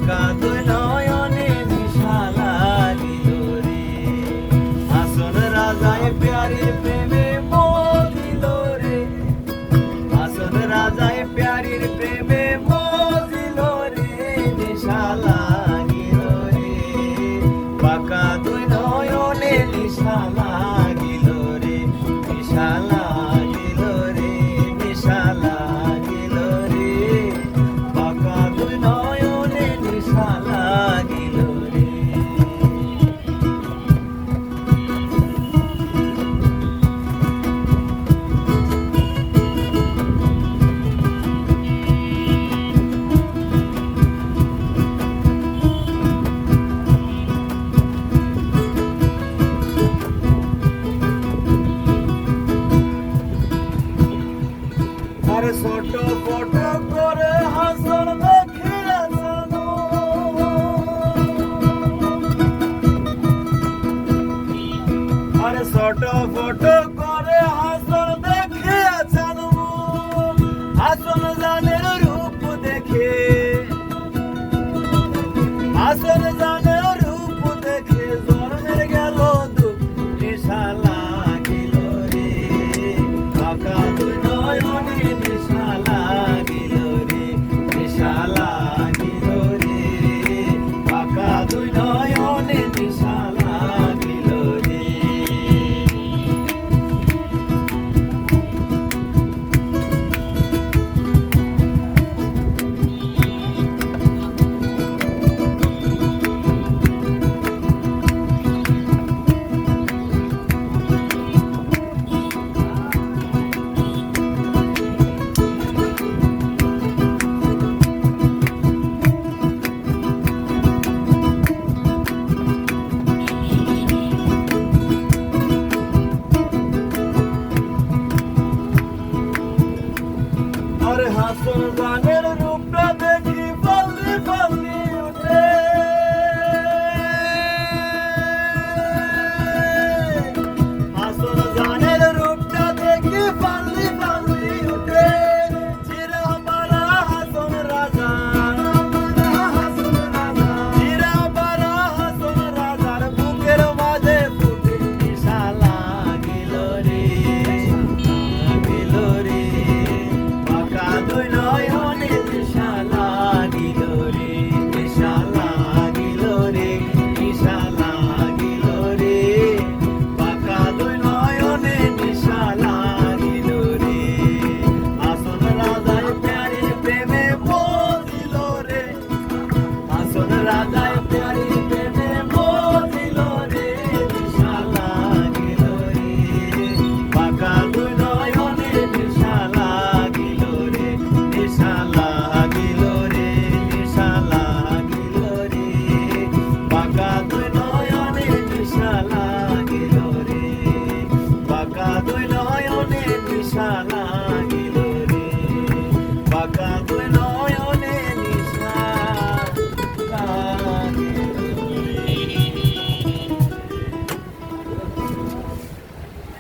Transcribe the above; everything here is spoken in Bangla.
বাঁকা দুই নয়নে নিশা লাগিল রে হাসন রাজায় প্যারি প্রেমে মজিল রে হাসন রাজায় প্যারির প্রেমে মজিল রে নিশা লাগিল রে বাঁকা দুই নয়নে নিশা লাগিল রে নিশা লাগিল রে নিশা লাগিল রে বাঁকা দুই নয়নে নিশা লাগিল রে আরে ছোট ফটো করে হাসন দেখিয়া জানো আরে ছোট ফটো করে হাসন দেখিয়া জানো হাসন জানের রূপ দেখে হাসন জানের রূপ দেখে জন্মের গেল দুঃখ নিশা লাগিল রে বাঁকা দুই নয়নে নিশা লাগিল রে নিশা লাগিল রে বাঁকা দুই নয়নে নিশা লাগিল রে আরে হাসন জানের রূপটা দেখি পাল্লি পাল্লি উঠে হাসন জানের রূপটা দেখি পাল্লি পাল্লি উঠে চিরা বারা হাসন রাজা চিরা বারা হাসন রাজার বুকের মাঝে ফুটে নিশা লাগিল রে লাগিল রে বাঁকা দুই নয়নে নিশা লাগিল রে নিশা লাগিল রে নিশা লাগিল রে বাঁকা দুই নয়নে নিশা লাগিল রে হাসন রাজায় প্যারির প্রেমে মজিল রে হাসন রাজায়